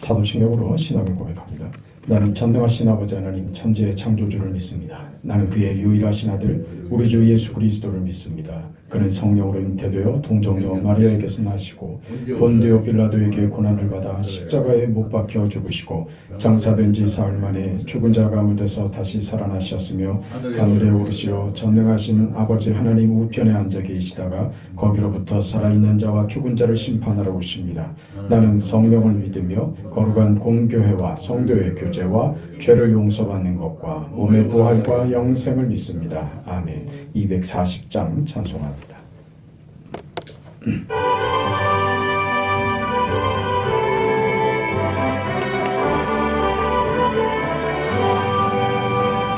사도신경으로 신앙을 고백합니다. 나는 전능하신 아버지 하나님 천지의 창조주를 믿습니다. 나는 그의 유일하신 아들 우리 주 예수 그리스도를 믿습니다. 그는 성령으로 잉태되어 동정녀 마리아에게서 나시고 본디오 빌라도에게 고난을 받아 십자가에 못 박혀 죽으시고 장사된 지 사흘 만에 죽은 자 가운데서 다시 살아나셨으며 하늘에 오르시어 전능하신 아버지 하나님 우편에 앉아 계시다가 거기로부터 살아있는 자와 죽은 자를 심판하러 오십니다. 나는 성령을 믿으며 거룩한 공교회와 성도의 교제와 죄를 용서받는 것과 몸의 부활과 영생을 믿습니다. 아멘. 240장 찬송합니다.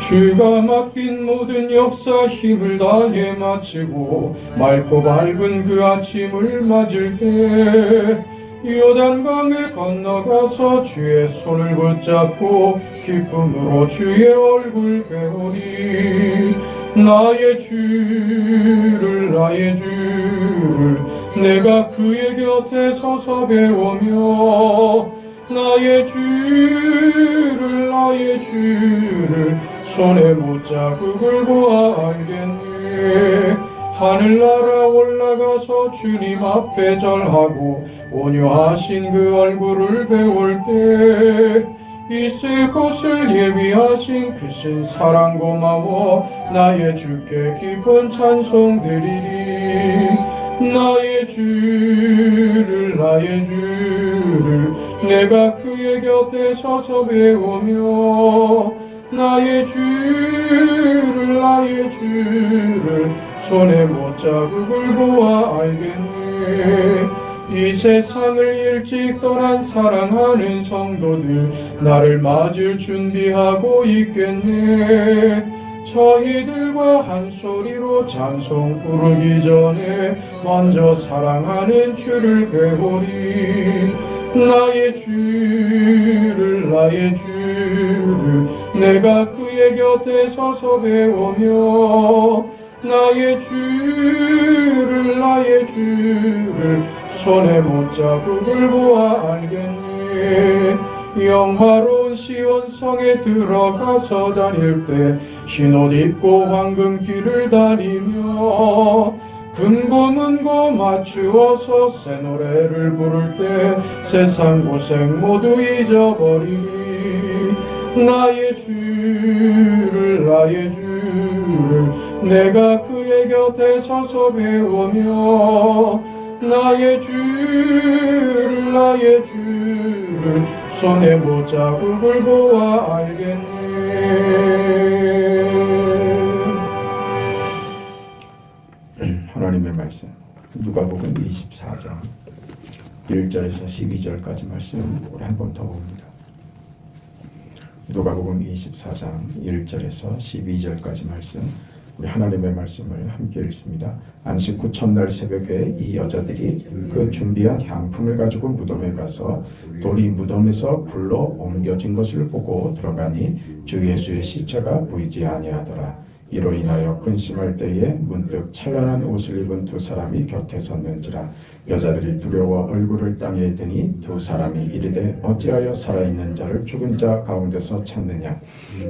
주가 맡긴 모든 역사 힘을 다해 마치고 맑고 밝은 그 아침을 맞을 때 요단강을 건너가서 주의 손을 붙잡고 기쁨으로 주의 얼굴 배우리. 나의 주를 내가 그의 곁에 서서 배우며 나의 주를 손에 못자국을 보아 알겠네. 하늘나라 올라가서 주님 앞에 절하고 온유하신 그 얼굴을 배울 때 있을 것을 예비하신 크신 사랑 고마워 나의 주께 깊은 찬송 드리리. 나의 주를 내가 그의 곁에 서서 배우며 나의 주를 손에 못자국을 보아 알겠네. 이 세상을 일찍 떠난 사랑하는 성도들 나를 맞을 준비하고 있겠네. 저희들과 한 소리로 찬송 부르기 전에 먼저 사랑하는 주를 배우리. 나의 주를 내가 그의 곁에 서서 배우며 나의 주를 손에 못자국을 보아 알겠네. 영화로운 시온성에 들어가서 다닐 때 흰옷 입고 황금길을 다니며 금고문고 맞추어서 새 노래를 부를 때 세상 고생 모두 잊어버리니. 나의 주를 내가 그의 곁에 서서 배우며 나의 주를 손에 못자국을 보아 알겠네. 하나님의 말씀 누가복음 24장 1절에서 12절까지 말씀 우리 한 번 더 봅니다. 누가복음 24장 1절에서 12절까지 말씀 우리 하나님의 말씀을 함께 읽습니다. 안식 후 첫날 새벽에 이 여자들이 그 준비한 향품을 가지고 무덤에 가서 돌이 무덤에서 불로 옮겨진 것을 보고 들어가니 주 예수의 시체가 보이지 아니하더라. 이로 인하여 근심할 때에 문득 찬란한 옷을 입은 두 사람이 곁에 섰는지라. 여자들이 두려워 얼굴을 땅에 드니 두 사람이 이르되 어찌하여 살아있는 자를 죽은 자 가운데서 찾느냐.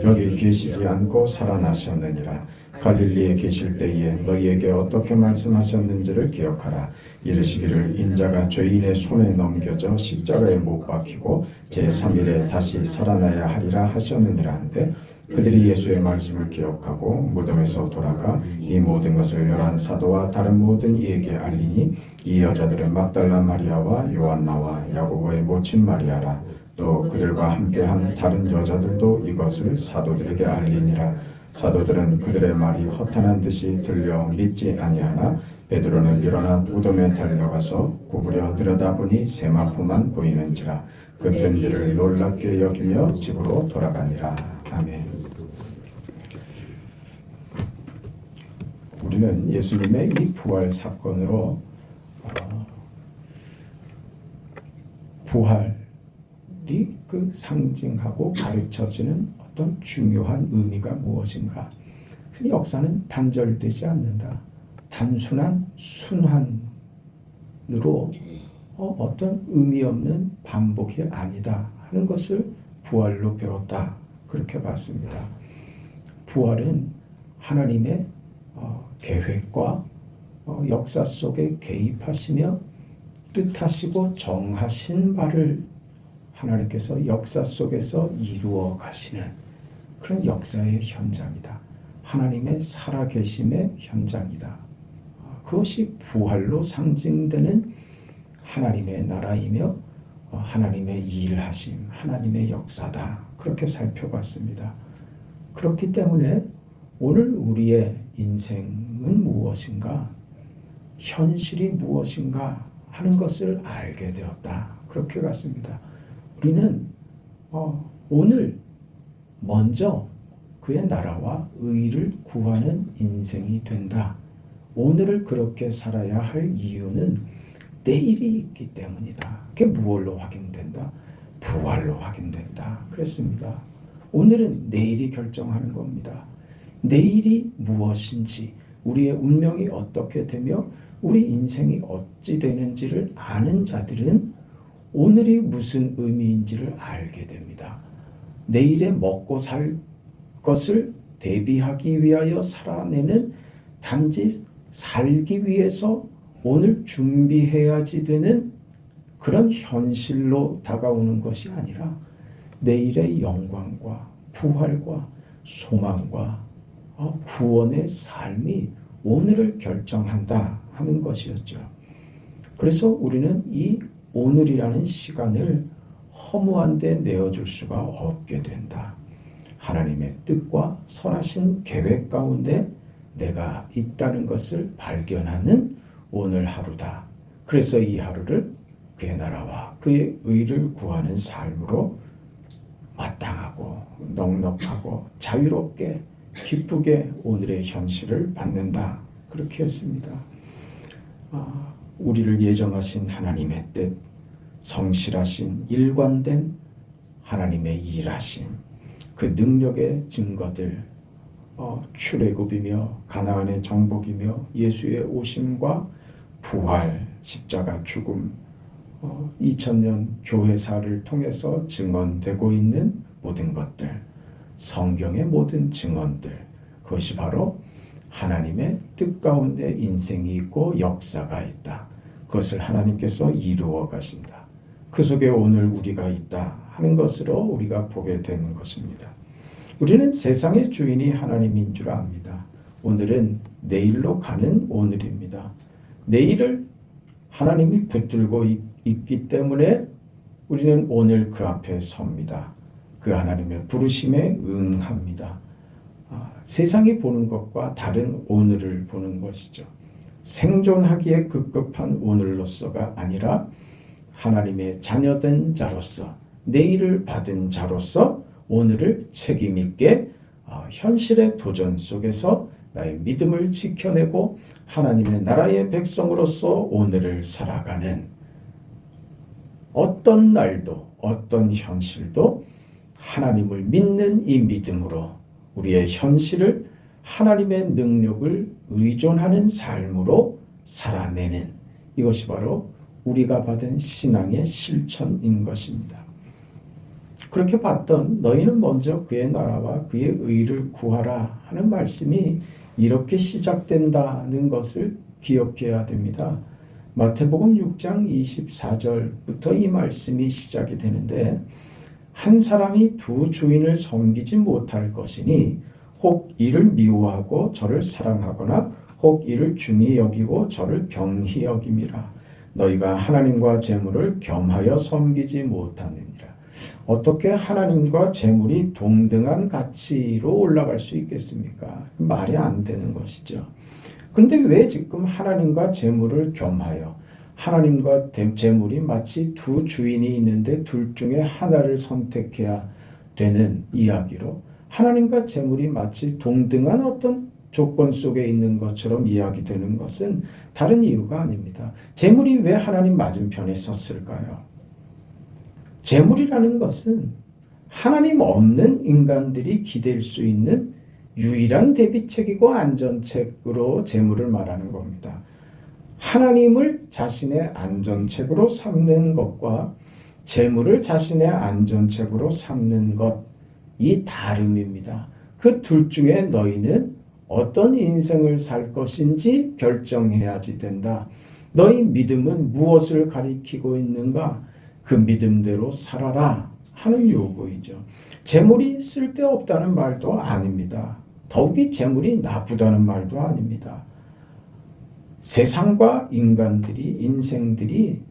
여기 계시지 않고 살아나셨느니라. 갈릴리에 계실 때에 너희에게 어떻게 말씀하셨는지를 기억하라. 이르시기를 인자가 죄인의 손에 넘겨져 십자가에 못 박히고 제3일에 다시 살아나야 하리라 하셨느니라 한데 그들이 예수의 말씀을 기억하고 무덤에서 돌아가 이 모든 것을 11 사도와 다른 모든 이에게 알리니 이 여자들은 막달라 마리아와 요한나와 야고보의 모친 마리아라. 또 그들과 함께한 다른 여자들도 이것을 사도들에게 알리니라. 사도들은 그들의 말이 허탄한 듯이 들려 믿지 아니하나 베드로는 일어나 무덤에 달려가서 구부려 들여다보니 세마포만 보이는지라. 그 편지를 놀랍게 여기며 집으로 돌아가니라. 아멘. 우리는 예수님의 이 부활 사건으로 부활이 그 상징하고 가르쳐지는 어떤 중요한 의미가 무엇인가? 그 역사는 단절되지 않는다. 단순한 순환으로 어떤 의미 없는 반복이 아니다 하는 것을 부활로 배웠다. 그렇게 봤습니다. 부활은 하나님의 계획과 역사 속에 개입하시며 뜻하시고 정하신 바를 하나님께서 역사 속에서 이루어 가시는 그런 역사의 현장이다. 하나님의 살아계심의 현장이다. 그것이 부활로 상징되는 하나님의 나라이며 하나님의 일하심, 하나님의 역사다. 그렇게 살펴봤습니다. 그렇기 때문에 오늘 우리의 인생은 무엇인가, 현실이 무엇인가 하는 것을 알게 되었다. 그렇게 갔습니다. 우리는 오늘 먼저 그의 나라와 의를 구하는 인생이 된다. 오늘을 그렇게 살아야 할 이유는 내일이 있기 때문이다. 그게 무엇로 확인된다? 부활로 확인된다. 그랬습니다. 오늘은 내일이 결정하는 겁니다. 내일이 무엇인지, 우리의 운명이 어떻게 되며 우리 인생이 어찌 되는지를 아는 자들은 오늘이 무슨 의미인지를 알게 됩니다. 내일에 먹고 살 것을 대비하기 위하여 살아내는 단지 살기 위해서 오늘 준비해야지 되는 그런 현실로 다가오는 것이 아니라 내일의 영광과 부활과 소망과 구원의 삶이 오늘을 결정한다 하는 것이었죠. 그래서 우리는 이 오늘이라는 시간을 허무한 데 내어줄 수가 없게 된다. 하나님의 뜻과 선하신 계획 가운데 내가 있다는 것을 발견하는 오늘 하루다. 그래서 이 하루를 그의 나라와 그의 의를 구하는 삶으로 마땅하고 넉넉하고 자유롭게 기쁘게 오늘의 현실을 받는다. 그렇게 했습니다. 우리를 예정하신 하나님의 뜻, 성실하신 일관된 하나님의 일하심, 그 능력의 증거들, 출애굽이며 가나안의 정복이며 예수의 오심과 부활, 십자가 죽음, 2000년 교회사를 통해서 증언되고 있는 모든 것들, 성경의 모든 증언들, 그것이 바로 하나님의 뜻 가운데 인생이 있고 역사가 있다. 그것을 하나님께서 이루어 가신다. 그 속에 오늘 우리가 있다 하는 것으로 우리가 보게 되는 것입니다. 우리는 세상의 주인이 하나님인 줄 압니다. 오늘은 내일로 가는 오늘입니다. 내일을 하나님이 붙들고 있기 때문에 우리는 오늘 그 앞에 섭니다. 그 하나님의 부르심에 응합니다. 세상이 보는 것과 다른 오늘을 보는 것이죠. 생존하기에 급급한 오늘로서가 아니라 하나님의 자녀된 자로서, 내일을 받은 자로서 오늘을 책임있게 현실의 도전 속에서 나의 믿음을 지켜내고 하나님의 나라의 백성으로서 오늘을 살아가는, 어떤 날도 어떤 현실도 하나님을 믿는 이 믿음으로 우리의 현실을 하나님의 능력을 의존하는 삶으로 살아내는, 이것이 바로 우리가 받은 신앙의 실천인 것입니다. 그렇게 봤던 너희는 먼저 그의 나라와 그의 의를 구하라 하는 말씀이 이렇게 시작된다는 것을 기억해야 됩니다. 마태복음 6장 24절부터 이 말씀이 시작이 되는데, 한 사람이 두 주인을 섬기지 못할 것이니 혹 이를 미워하고 저를 사랑하거나 혹 이를 중히 여기고 저를 경히 여김이라. 너희가 하나님과 재물을 겸하여 섬기지 못하느니라. 어떻게 하나님과 재물이 동등한 가치로 올라갈 수 있겠습니까? 말이 안 되는 것이죠. 그런데 왜 지금 하나님과 재물을 겸하여, 하나님과 재물이 마치 두 주인이 있는데 둘 중에 하나를 선택해야 되는 이야기로 하나님과 재물이 마치 동등한 어떤 조건 속에 있는 것처럼 이야기되는 것은 다른 이유가 아닙니다. 재물이 왜 하나님 맞은편에 섰을까요? 재물이라는 것은 하나님 없는 인간들이 기댈 수 있는 유일한 대비책이고 안전책으로 재물을 말하는 겁니다. 하나님을 자신의 안전책으로 삼는 것과 재물을 자신의 안전책으로 삼는 것, 이 다름입니다. 그 둘 중에 너희는 어떤 인생을 살 것인지 결정해야지 된다. 너희 믿음은 무엇을 가리키고 있는가? 그 믿음대로 살아라 하는 요구이죠. 재물이 쓸데없다는 말도 아닙니다. 더욱이 재물이 나쁘다는 말도 아닙니다. 세상과 인간들이, 인생들이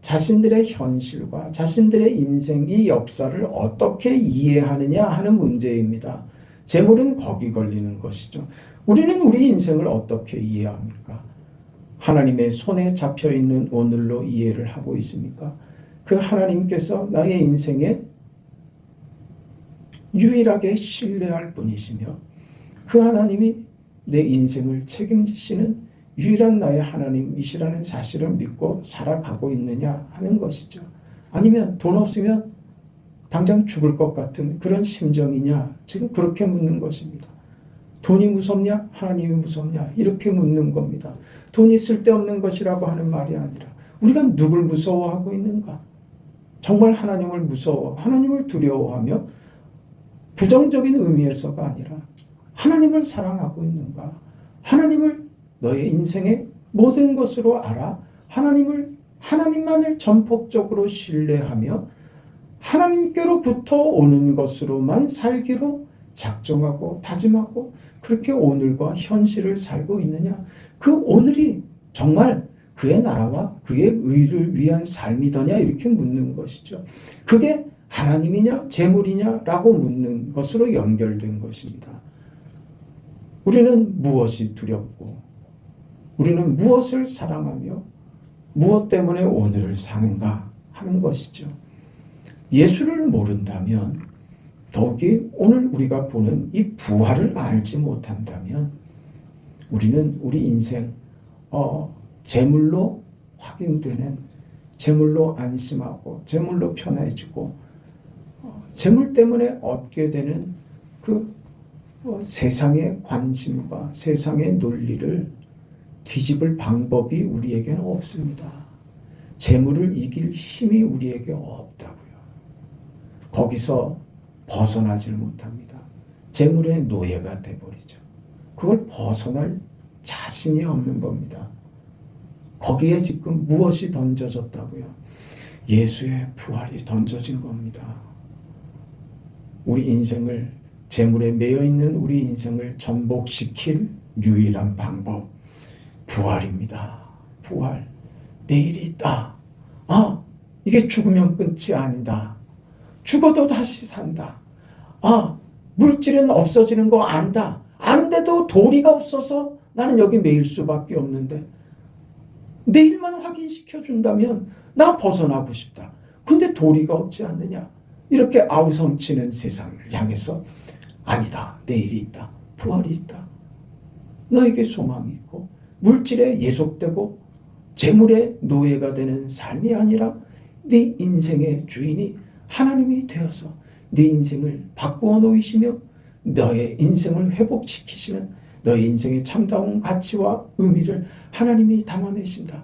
자신들의 현실과 자신들의 인생의 역사를 어떻게 이해하느냐 하는 문제입니다. 재물은 거기 걸리는 것이죠. 우리는 우리 인생을 어떻게 이해합니까? 하나님의 손에 잡혀있는 오늘로 이해를 하고 있습니까? 그 하나님께서 나의 인생에 유일하게 신뢰할 분이시며 그 하나님이 내 인생을 책임지시는 유일한 나의 하나님이시라는 사실을 믿고 살아가고 있느냐 하는 것이죠. 아니면 돈 없으면 당장 죽을 것 같은 그런 심정이냐? 지금 그렇게 묻는 것입니다. 돈이 무섭냐? 하나님이 무섭냐? 이렇게 묻는 겁니다. 돈이 쓸데없는 것이라고 하는 말이 아니라 우리가 누굴 무서워하고 있는가? 정말 하나님을 하나님을 두려워하며 부정적인 의미에서가 아니라 하나님을 사랑하고 있는가? 하나님을 너의 인생의 모든 것으로 알아 하나님만을 전폭적으로 신뢰하며 하나님께로부터 오는 것으로만 살기로 작정하고 다짐하고 그렇게 오늘과 현실을 살고 있느냐? 그 오늘이 정말 그의 나라와 그의 의를 위한 삶이더냐? 이렇게 묻는 것이죠. 그게 하나님이냐 재물이냐라고 묻는 것으로 연결된 것입니다. 우리는 무엇이 두렵고 우리는 무엇을 사랑하며 무엇 때문에 오늘을 사는가 하는 것이죠. 예수를 모른다면 더욱이 오늘 우리가 보는 이 부활을 알지 못한다면 우리는 우리 인생 재물로 확인되는 재물로 안심하고 재물로 편해지고 재물 때문에 얻게 되는 그 세상의 관심과 세상의 논리를 뒤집을 방법이 우리에게는 없습니다. 재물을 이길 힘이 우리에게 없다고요. 거기서 벗어나질 못합니다. 재물의 노예가 돼버리죠. 그걸 벗어날 자신이 없는 겁니다. 거기에 지금 무엇이 던져졌다고요? 예수의 부활이 던져진 겁니다. 우리 인생을 재물에 매여있는 우리 인생을 전복시킬 유일한 방법 부활입니다. 부활. 내일이 있다. 이게 죽으면 끝이 아니다. 죽어도 다시 산다. 물질은 없어지는 거 안다. 아는데도 도리가 없어서 나는 여기 매일 수밖에 없는데 내일만 확인시켜준다면 나 벗어나고 싶다. 근데 도리가 없지 않느냐. 이렇게 아우성치는 세상을 향해서 아니다. 내일이 있다. 부활이 있다. 너에게 소망이 있고 물질에 예속되고 재물의 노예가 되는 삶이 아니라 네 인생의 주인이 하나님이 되어서 네 인생을 바꾸어 놓으시며 너의 인생을 회복시키시는 너의 인생의 참다운 가치와 의미를 하나님이 담아내신다.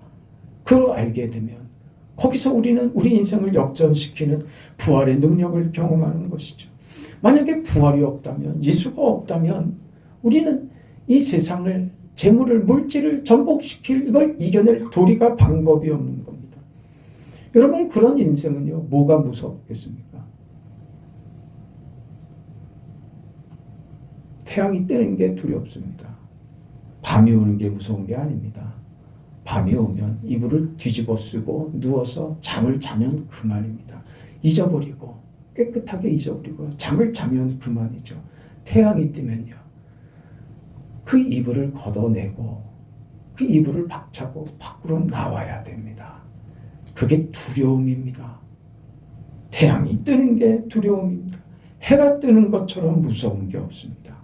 그걸 알게 되면 거기서 우리는 우리 인생을 역전시키는 부활의 능력을 경험하는 것이죠. 만약에 부활이 없다면, 예수가 없다면 우리는 이 세상을 재물을, 물질을 전복시킬 이걸 이겨낼 도리가 방법이 없는 겁니다. 여러분 그런 인생은요 뭐가 무섭겠습니까? 태양이 뜨는 게 두렵습니다. 밤이 오는 게 무서운 게 아닙니다. 밤이 오면 이불을 뒤집어 쓰고 누워서 잠을 자면 그만입니다. 잊어버리고 깨끗하게 잊어버리고 잠을 자면 그만이죠. 태양이 뜨면요. 그 이불을 걷어내고 그 이불을 박차고 밖으로 나와야 됩니다. 그게 두려움입니다. 태양이 뜨는 게 두려움입니다. 해가 뜨는 것처럼 무서운 게 없습니다.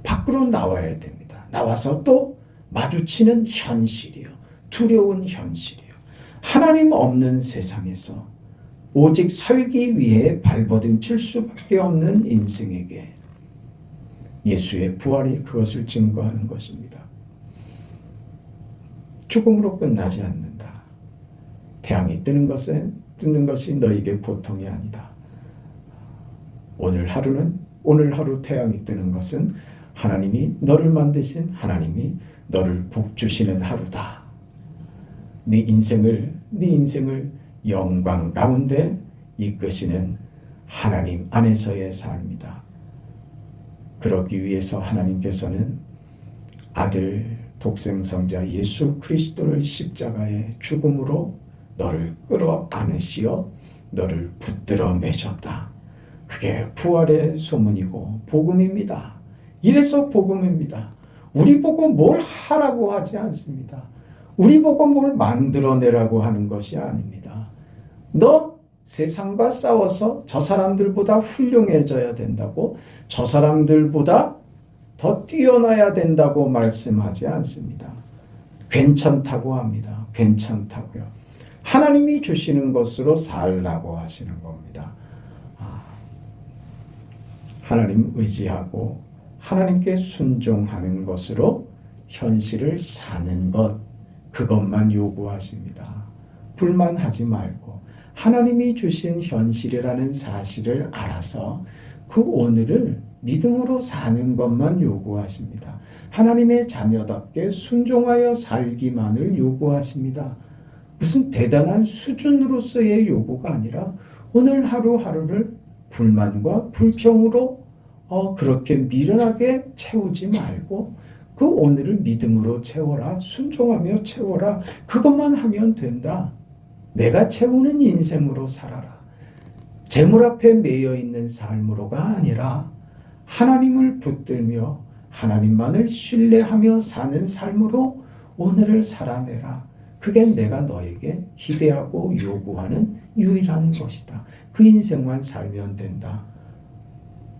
밖으로 나와야 됩니다. 나와서 또 마주치는 현실이요. 두려운 현실이요. 하나님 없는 세상에서 오직 살기 위해 발버둥칠 수밖에 없는 인생에게 예수의 부활이 그것을 증거하는 것입니다. 죽음으로 끝나지 않는다. 태양이 뜨는 것이 너에게 보통이 아니다. 오늘 하루 태양이 뜨는 것은 하나님이 너를 만드신 하나님이 너를 복주시는 하루다. 네 인생을 영광 가운데 이끄시는 하나님 안에서의 삶이다. 그러기 위해서 하나님께서는 아들 독생성자 예수 그리스도를 십자가의 죽음으로 너를 끌어안으시어 너를 붙들어 매셨다. 그게 부활의 소문이고 복음입니다. 이래서 복음입니다. 우리 보고 뭘 하라고 하지 않습니다. 우리 보고 뭘 만들어내라고 하는 것이 아닙니다. 너 세상과 싸워서 저 사람들보다 훌륭해져야 된다고, 저 사람들보다 더 뛰어나야 된다고 말씀하지 않습니다. 괜찮다고 합니다. 괜찮다고요. 하나님이 주시는 것으로 살라고 하시는 겁니다. 하나님 의지하고 하나님께 순종하는 것으로 현실을 사는 것, 그것만 요구하십니다. 불만하지 말고 하나님이 주신 현실이라는 사실을 알아서 그 오늘을 믿음으로 사는 것만 요구하십니다. 하나님의 자녀답게 순종하여 살기만을 요구하십니다. 무슨 대단한 수준으로서의 요구가 아니라 오늘 하루하루를 불만과 불평으로 그렇게 미련하게 채우지 말고 그 오늘을 믿음으로 채워라. 순종하며 채워라. 그것만 하면 된다. 내가 채우는 인생으로 살아라. 재물 앞에 매여 있는 삶으로가 아니라 하나님을 붙들며 하나님만을 신뢰하며 사는 삶으로 오늘을 살아내라. 그게 내가 너에게 기대하고 요구하는 유일한 것이다. 그 인생만 살면 된다.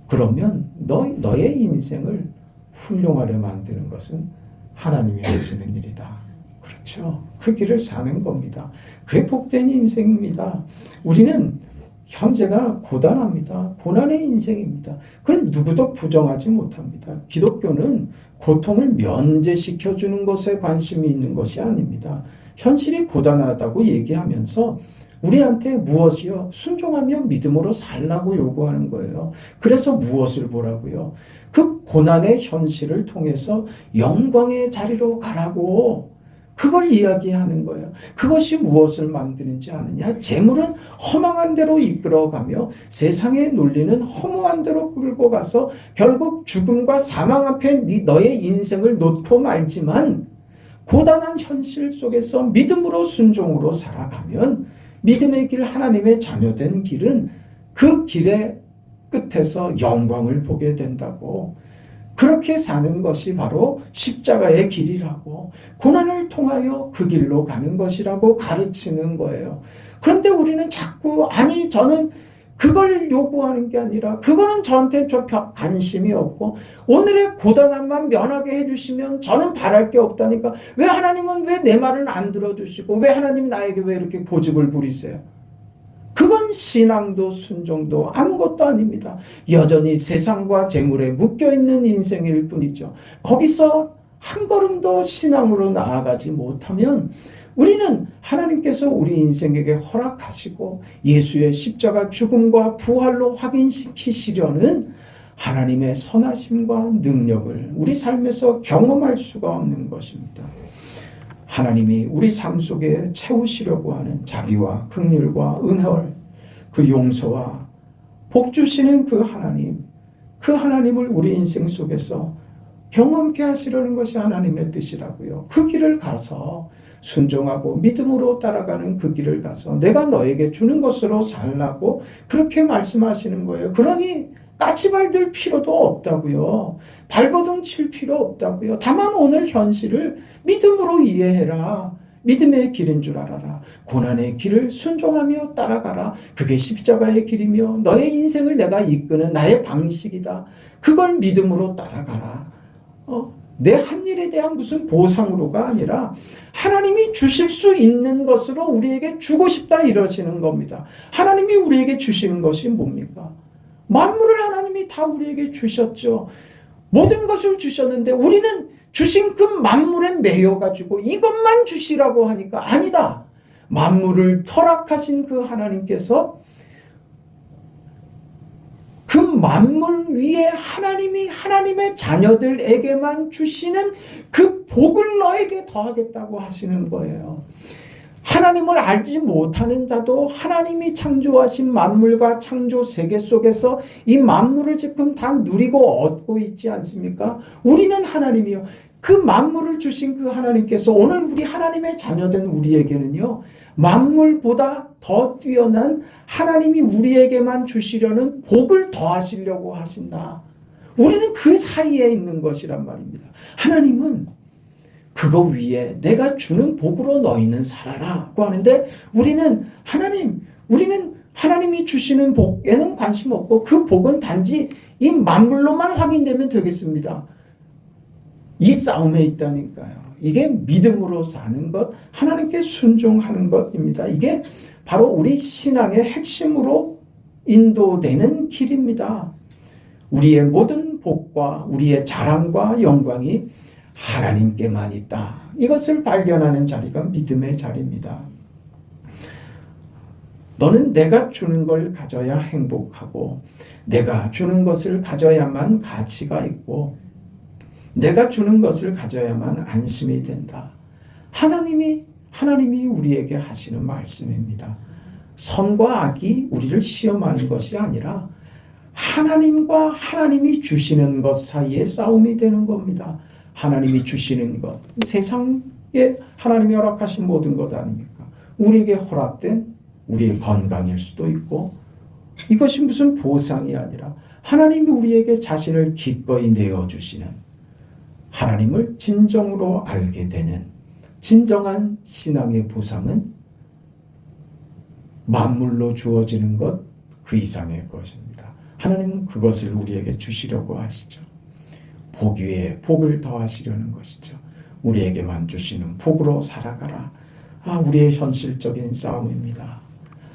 그러면 너의 인생을 훌륭하게 만드는 것은 하나님이 하시는 일이다. 그렇죠? 그 길을 사는 겁니다. 그게 복된 인생입니다. 우리는 현재가 고단합니다. 고난의 인생입니다. 그건 누구도 부정하지 못합니다. 기독교는 고통을 면제시켜주는 것에 관심이 있는 것이 아닙니다. 현실이 고단하다고 얘기하면서 우리한테 무엇이요? 순종하며 믿음으로 살라고 요구하는 거예요. 그래서 무엇을 보라고요? 그 고난의 현실을 통해서 영광의 자리로 가라고 그걸 이야기하는 거예요. 그것이 무엇을 만드는지 아느냐? 재물은 허망한 대로 이끌어가며 세상의 논리는 허무한 대로 끌고 가서 결국 죽음과 사망 앞에 너의 인생을 놓고 말지만 고단한 현실 속에서 믿음으로 순종으로 살아가면 믿음의 길, 하나님의 자녀된 길은 그 길의 끝에서 영광을 보게 된다고. 그렇게 사는 것이 바로 십자가의 길이라고, 고난을 통하여 그 길로 가는 것이라고 가르치는 거예요. 그런데 우리는 자꾸 저는 그걸 요구하는 게 아니라 그거는 저한테 관심이 없고 오늘의 고단함만 면하게 해주시면 저는 바랄 게 없다니까. 왜 하나님은 왜 내 말을 안 들어주시고 왜 하나님 나에게 왜 이렇게 고집을 부리세요? 그건 신앙도 순종도 아무것도 아닙니다. 여전히 세상과 재물에 묶여있는 인생일 뿐이죠. 거기서 한 걸음도 신앙으로 나아가지 못하면 우리는 하나님께서 우리 인생에게 허락하시고 예수의 십자가 죽음과 부활로 확인시키시려는 하나님의 선하심과 능력을 우리 삶에서 경험할 수가 없는 것입니다. 하나님이 우리 삶 속에 채우시려고 하는 자비와 긍휼과 은혜를, 그 용서와 복 주시는 그 하나님을 우리 인생 속에서 경험케 하시려는 것이 하나님의 뜻이라고요. 그 길을 가서 순종하고 믿음으로 따라가는 그 길을 가서 내가 너에게 주는 것으로 살라고 그렇게 말씀하시는 거예요. 그러니 까치발들 필요도 없다고요. 발버둥 칠 필요 없다고요. 다만 오늘 현실을 믿음으로 이해해라. 믿음의 길인 줄 알아라. 고난의 길을 순종하며 따라가라. 그게 십자가의 길이며 너의 인생을 내가 이끄는 나의 방식이다. 그걸 믿음으로 따라가라. 내 한 일에 대한 무슨 보상으로가 아니라 하나님이 주실 수 있는 것으로 우리에게 주고 싶다 이러시는 겁니다. 하나님이 우리에게 주시는 것이 뭡니까? 만물을 하나님이 다 우리에게 주셨죠. 모든 것을 주셨는데 우리는 주신 그 만물에 매여가지고 이것만 주시라고 하니까 아니다. 만물을 허락하신 그 하나님께서 그 만물 위에 하나님이 하나님의 자녀들에게만 주시는 그 복을 너에게 더하겠다고 하시는 거예요. 하나님을 알지 못하는 자도 하나님이 창조하신 만물과 창조 세계 속에서 이 만물을 지금 다 누리고 얻고 있지 않습니까? 우리는 하나님이요. 그 만물을 주신 그 하나님께서 오늘 우리 하나님의 자녀된 우리에게는요. 만물보다 더 뛰어난 하나님이 우리에게만 주시려는 복을 더하시려고 하신다. 우리는 그 사이에 있는 것이란 말입니다. 하나님은 그거 위에 내가 주는 복으로 너희는 살아라고 하는데 우리는 하나님이 주시는 복에는 관심 없고 그 복은 단지 이 만물로만 확인되면 되겠습니다. 이 싸움에 있다니까요. 이게 믿음으로 사는 것, 하나님께 순종하는 것입니다. 이게 바로 우리 신앙의 핵심으로 인도되는 길입니다. 우리의 모든 복과 우리의 자랑과 영광이 하나님께만 있다. 이것을 발견하는 자리가 믿음의 자리입니다. 너는 내가 주는 걸 가져야 행복하고 내가 주는 것을 가져야만 가치가 있고 내가 주는 것을 가져야만 안심이 된다. 하나님이 우리에게 하시는 말씀입니다. 선과 악이 우리를 시험하는 것이 아니라 하나님과 하나님이 주시는 것 사이에 싸움이 되는 겁니다. 하나님이 주시는 것, 세상에 하나님이 허락하신 모든 것 아닙니까? 우리에게 허락된 우리의 건강일 수도 있고 이것이 무슨 보상이 아니라 하나님이 우리에게 자신을 기꺼이 내어주시는 하나님을 진정으로 알게 되는 진정한 신앙의 보상은 만물로 주어지는 것 그 이상의 것입니다. 하나님은 그것을 우리에게 주시려고 하시죠. 복 위에 복을 더하시려는 것이죠. 우리에게만 주시는 복으로 살아가라. 우리의 현실적인 싸움입니다.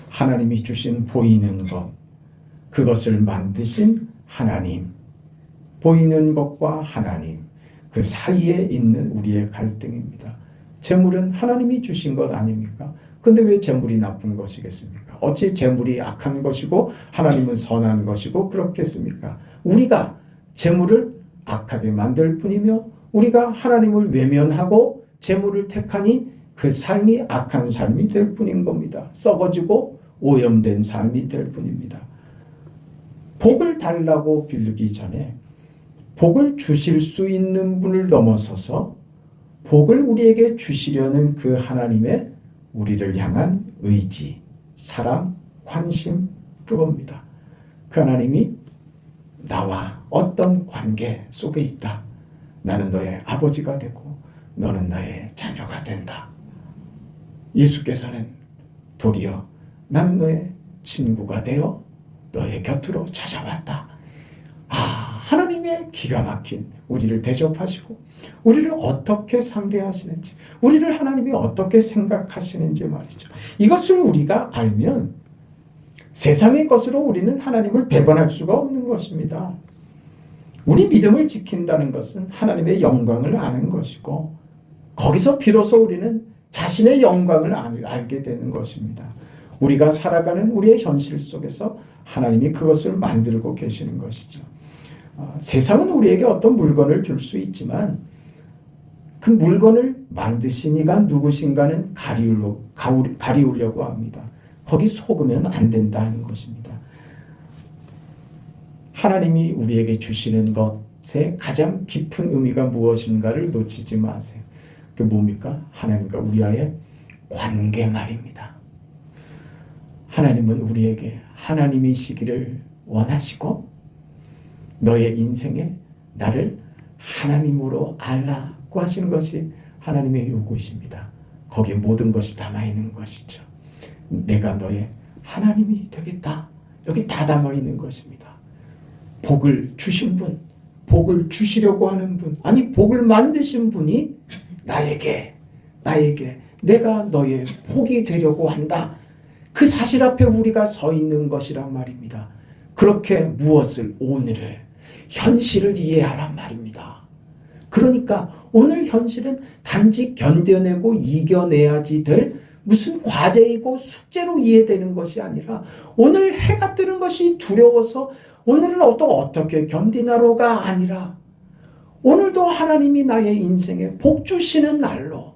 하나님이 주신 보이는 것, 그것을 만드신 하나님, 보이는 것과 하나님, 그 사이에 있는 우리의 갈등입니다. 재물은 하나님이 주신 것 아닙니까? 근데 왜 재물이 나쁜 것이겠습니까? 어찌 재물이 악한 것이고 하나님은 선한 것이고 그렇겠습니까? 우리가 재물을 악하게 만들 뿐이며 우리가 하나님을 외면하고 재물을 택하니 그 삶이 악한 삶이 될 뿐인 겁니다. 썩어지고 오염된 삶이 될 뿐입니다. 복을 달라고 빌기 전에 복을 주실 수 있는 분을 넘어서서 복을 우리에게 주시려는 그 하나님의 우리를 향한 의지, 사랑, 관심 그겁니다. 그 하나님이 나와 어떤 관계 속에 있다. 나는 너의 아버지가 되고 너는 나의 자녀가 된다. 예수께서는 도리어 나는 너의 친구가 되어 너의 곁으로 찾아왔다. 하나님의 기가 막힌 우리를 대접하시고 우리를 어떻게 상대하시는지 우리를 하나님이 어떻게 생각하시는지 말이죠. 이것을 우리가 알면 세상의 것으로 우리는 하나님을 배반할 수가 없는 것입니다. 우리 믿음을 지킨다는 것은 하나님의 영광을 아는 것이고 거기서 비로소 우리는 자신의 영광을 알게 되는 것입니다. 우리가 살아가는 우리의 현실 속에서 하나님이 그것을 만들고 계시는 것이죠. 세상은 우리에게 어떤 물건을 줄 수 있지만 그 물건을 만드신 이가 누구신가는 가리우려고 합니다. 거기 속으면 안 된다는 것입니다. 하나님이 우리에게 주시는 것의 가장 깊은 의미가 무엇인가를 놓치지 마세요. 그게 뭡니까? 하나님과 우리와의 관계 말입니다. 하나님은 우리에게 하나님이시기를 원하시고 너의 인생에 나를 하나님으로 알라고 하시는 것이 하나님의 요구이십니다. 거기에 모든 것이 담아있는 것이죠. 내가 너의 하나님이 되겠다. 여기 다 담아있는 것입니다. 복을 주신 분, 복을 주시려고 하는 분, 아니 복을 만드신 분이 나에게 내가 너의 복이 되려고 한다. 그 사실 앞에 우리가 서 있는 것이란 말입니다. 그렇게 무엇을 오늘을 현실을 이해하란 말입니다. 그러니까 오늘 현실은 단지 견뎌내고 이겨내야지 될 무슨 과제이고 숙제로 이해되는 것이 아니라 오늘 해가 뜨는 것이 두려워서 오늘은 어떻게 견디나로가 아니라 오늘도 하나님이 나의 인생에 복 주시는 날로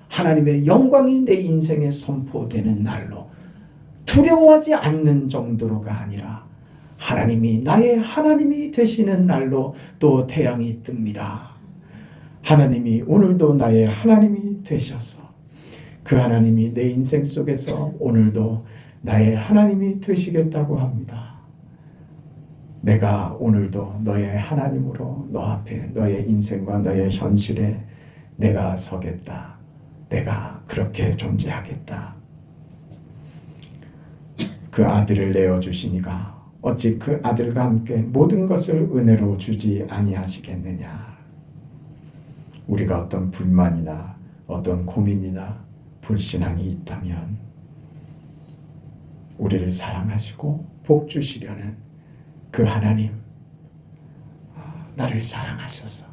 하나님의 영광이 내 인생에 선포되는 날로 두려워하지 않는 정도로가 아니라 하나님이 나의 하나님이 되시는 날로 또 태양이 뜹니다. 하나님이 오늘도 나의 하나님이 되셔서 그 하나님이 내 인생 속에서 오늘도 나의 하나님이 되시겠다고 합니다. 내가 오늘도 너의 하나님으로 너 앞에 너의 인생과 너의 현실에 내가 서겠다. 내가 그렇게 존재하겠다. 그 아들을 내어주시니가 어찌 그 아들과 함께 모든 것을 은혜로 주지 아니하시겠느냐. 우리가 어떤 불만이나 어떤 고민이나 불신앙이 있다면 우리를 사랑하시고 복 주시려는 그 하나님, 나를 사랑하셔서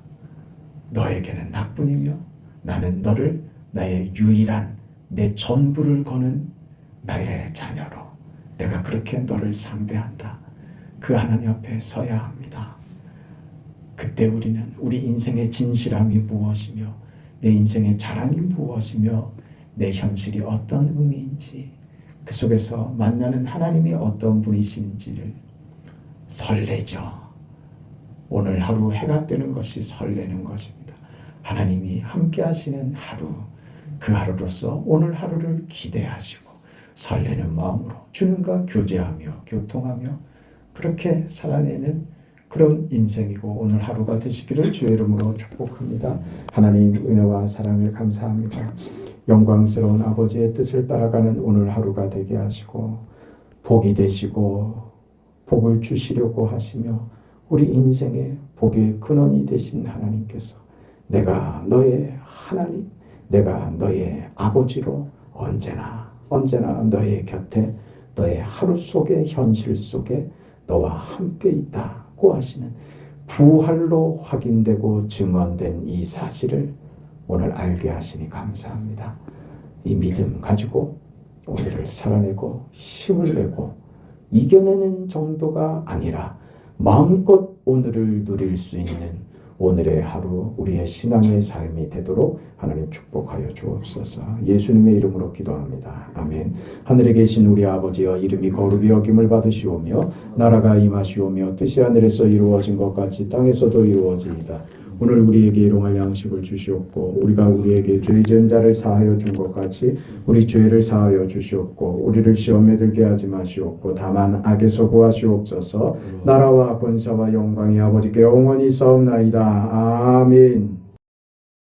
너에게는 나뿐이며 나는 너를 나의 유일한 내 전부를 거는 나의 자녀로 내가 그렇게 너를 상대한다. 그 하나님 앞에 서야 합니다. 그때 우리는 우리 인생의 진실함이 무엇이며 내 인생의 자랑이 무엇이며 내 현실이 어떤 의미인지 그 속에서 만나는 하나님이 어떤 분이신지를 설레죠. 오늘 하루 해가 뜨는 것이 설레는 것입니다. 하나님이 함께 하시는 하루, 그 하루로서 오늘 하루를 기대하시고 설레는 마음으로 주님과 교제하며 교통하며 그렇게 살아내는 그런 인생이고 오늘 하루가 되시기를 주의 이름으로 축복합니다. 하나님 은혜와 사랑을 감사합니다. 영광스러운 아버지의 뜻을 따라가는 오늘 하루가 되게 하시고 복이 되시고 복을 주시려고 하시며 우리 인생의 복의 근원이 되신 하나님께서 내가 너의 하나님, 내가 너의 아버지로 언제나 너의 곁에 너의 하루 속의 현실 속에 너와 함께 있다고 하시는 부활로 확인되고 증언된 이 사실을 오늘 알게 하시니 감사합니다. 이 믿음 가지고 오늘을 살아내고 힘을 내고 이겨내는 정도가 아니라 마음껏 오늘을 누릴 수 있는 오늘의 하루 우리의 신앙의 삶이 되도록 하나님 축복하여 주옵소서. 예수님의 이름으로 기도합니다. 아멘. 하늘에 계신 우리 아버지여 이름이 거룩히 여김을 받으시오며 나라가 임하시오며 뜻이 하늘에서 이루어진 것 같이 땅에서도 이루어지이다. 오늘 우리에게 일용할 양식을 주시옵고 우리가 우리에게 죄 지은 자를 사하여 준 것 같이 우리 죄를 사하여 주시옵고 우리를 시험에 들게 하지 마시옵고 다만 악에서 구하시옵소서. 나라와 권세와 영광이 아버지께 영원히 있사옵나이다. 아멘.